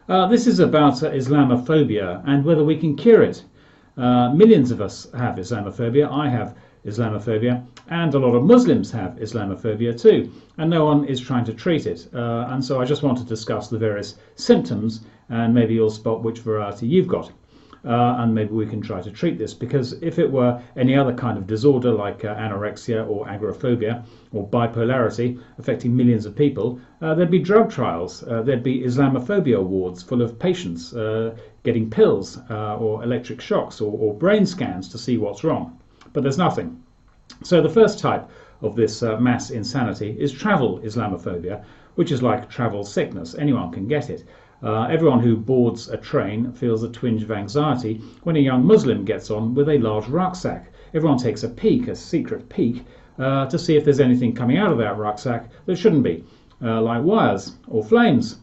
This is about Islamophobia and whether we can cure it. Millions of us have Islamophobia. I have Islamophobia, and a lot of Muslims have Islamophobia too, and no one is trying to treat it. And so I just want to discuss the various symptoms, and maybe you'll spot which variety you've got. And maybe we can try to treat this, because if it were any other kind of disorder like anorexia or agoraphobia or bipolarity affecting millions of people, there'd be drug trials, there'd be Islamophobia wards full of patients getting pills or electric shocks or brain scans to see what's wrong. But there's nothing. So the first type of this mass insanity is travel Islamophobia, which is like travel sickness. Anyone can get it. Everyone who boards a train feels a twinge of anxiety when a young Muslim gets on with a large rucksack. Everyone takes a peek, a secret peek, to see if there's anything coming out of that rucksack that shouldn't be, like wires or flames,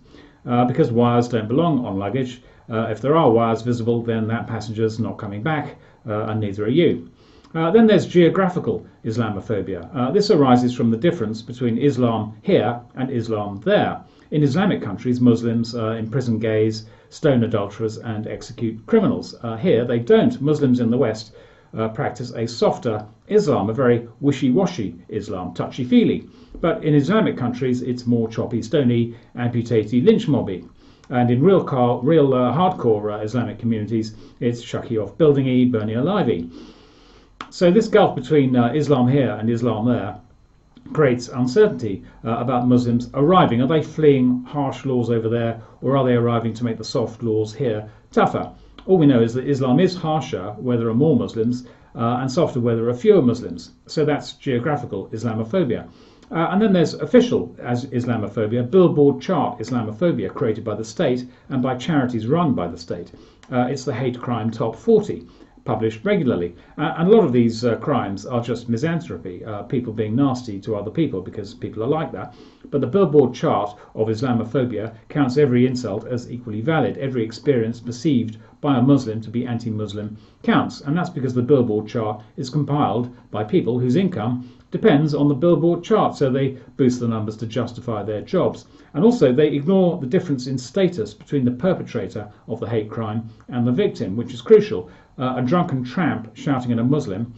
because wires don't belong on luggage. If there are wires visible, then that passenger's not coming back, and neither are you. Then there's geographical Islamophobia. This arises from the difference between Islam here and Islam there. In Islamic countries, Muslims imprison gays, stone adulterers and execute criminals. Here they don't. Muslims in the West practice a softer Islam, a very wishy-washy Islam, touchy-feely. But in Islamic countries, it's more choppy, stony, amputatey, lynch-mobby. And in real hardcore Islamic communities, it's shucky off buildingy, burny alivey. So this gulf between Islam here and Islam there creates uncertainty about Muslims arriving. Are they fleeing harsh laws over there, or are they arriving to make the soft laws here tougher? All we know is that Islam is harsher where there are more Muslims and softer where there are fewer Muslims. So that's geographical Islamophobia. And then there's official as Islamophobia, billboard chart Islamophobia, created by the state and by charities run by the state. It's the hate crime top 40. Published regularly, and a lot of these crimes are just misanthropy, people being nasty to other people because people are like that. But the billboard chart of Islamophobia counts every insult as equally valid. Every experience perceived by a Muslim to be anti-Muslim counts, and that's because the billboard chart is compiled by people whose income depends on the billboard chart, so they boost the numbers to justify their jobs. And also they ignore the difference in status between the perpetrator of the hate crime and the victim, which is crucial. A drunken tramp shouting at a Muslim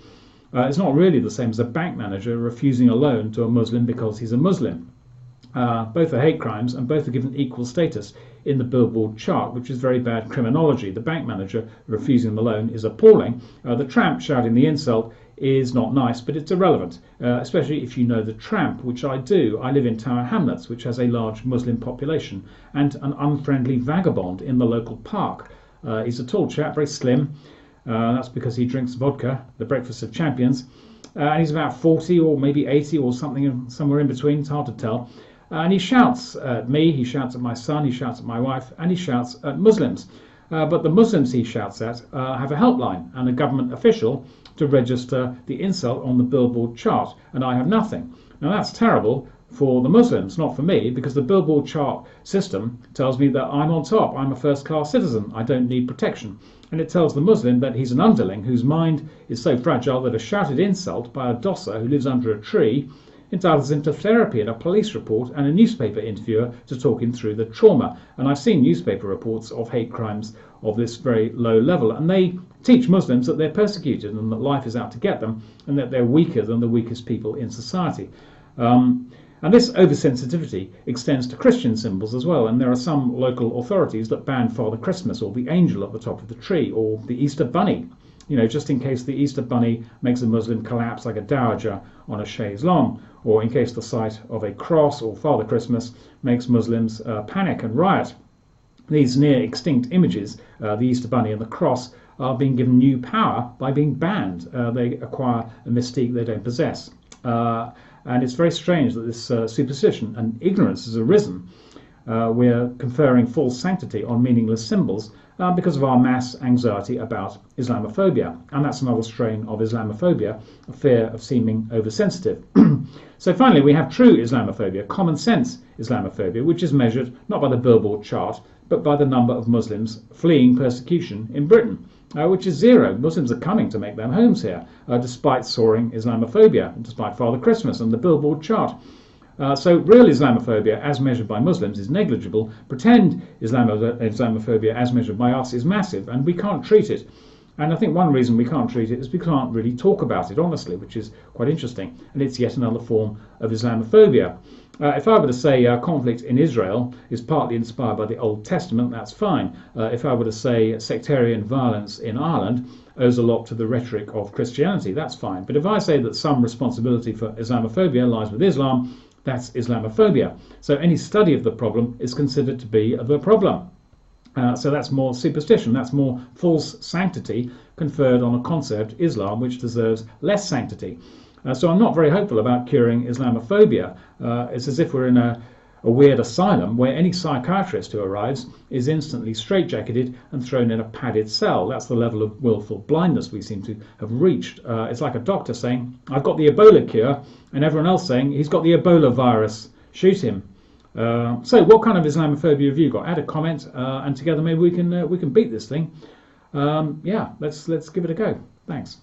is not really the same as a bank manager refusing a loan to a Muslim because he's a Muslim. Both are hate crimes and both are given equal status in the billboard chart, which is very bad criminology. The bank manager refusing the loan is appalling. The tramp shouting the insult is not nice, but it's irrelevant, especially if you know the tramp, which I do. I live in Tower Hamlets, which has a large Muslim population, and an unfriendly vagabond in the local park. He's a tall chap, very slim. That's because he drinks vodka, the breakfast of champions. And he's about 40 or maybe 80 or something, somewhere in between, it's hard to tell. And he shouts at me, he shouts at my son, he shouts at my wife, and he shouts at Muslims. But the Muslims he shouts at have a helpline and a government official to register the insult on the billboard chart, and I have nothing. Now that's terrible for the Muslims, not for me, because the billboard chart system tells me that I'm on top, I'm a first-class citizen, I don't need protection. And it tells the Muslim that he's an underling whose mind is so fragile that a shouted insult by a dosser who lives under a tree entitles him to therapy and a police report and a newspaper interviewer to talk him through the trauma. And I've seen newspaper reports of hate crimes of this very low level, and they teach Muslims that they're persecuted and that life is out to get them and that they're weaker than the weakest people in society. And this oversensitivity extends to Christian symbols as well, and there are some local authorities that ban Father Christmas or the angel at the top of the tree or the Easter bunny, just in case the Easter bunny makes a Muslim collapse like a dowager on a chaise longue, or in case the sight of a cross or Father Christmas makes Muslims panic and riot. These near extinct images, the Easter bunny and the cross, are being given new power by being banned. They acquire a mystique they don't possess. And it's very strange that this superstition and ignorance has arisen. We're conferring false sanctity on meaningless symbols because of our mass anxiety about Islamophobia. And that's another strain of Islamophobia, a fear of seeming oversensitive. So finally, we have true Islamophobia, common sense Islamophobia, which is measured not by the billboard chart, but by the number of Muslims fleeing persecution in Britain, which is zero. Muslims are coming to make their homes here, despite soaring Islamophobia, despite Father Christmas and the billboard chart. So real Islamophobia as measured by Muslims is negligible. Pretend Islamophobia as measured by us is massive, and we can't treat it. And I think one reason we can't treat it is we can't really talk about it honestly, which is quite interesting. And it's yet another form of Islamophobia. If I were to say conflict in Israel is partly inspired by the Old Testament, that's fine. If I were to say sectarian violence in Ireland owes a lot to the rhetoric of Christianity, that's fine. But if I say that some responsibility for Islamophobia lies with Islam, that's Islamophobia. So any study of the problem is considered to be the problem. So that's more superstition, that's more false sanctity conferred on a concept, Islam, which deserves less sanctity. So I'm not very hopeful about curing Islamophobia. It's as if we're in a weird asylum where any psychiatrist who arrives is instantly straitjacketed and thrown in a padded cell. That's the level of willful blindness we seem to have reached. It's like a doctor saying, I've got the Ebola cure, and everyone else saying, he's got the Ebola virus, shoot him. So what kind of Islamophobia have you got? Add a comment, and together maybe we can beat this thing. Yeah, let's give it a go. Thanks.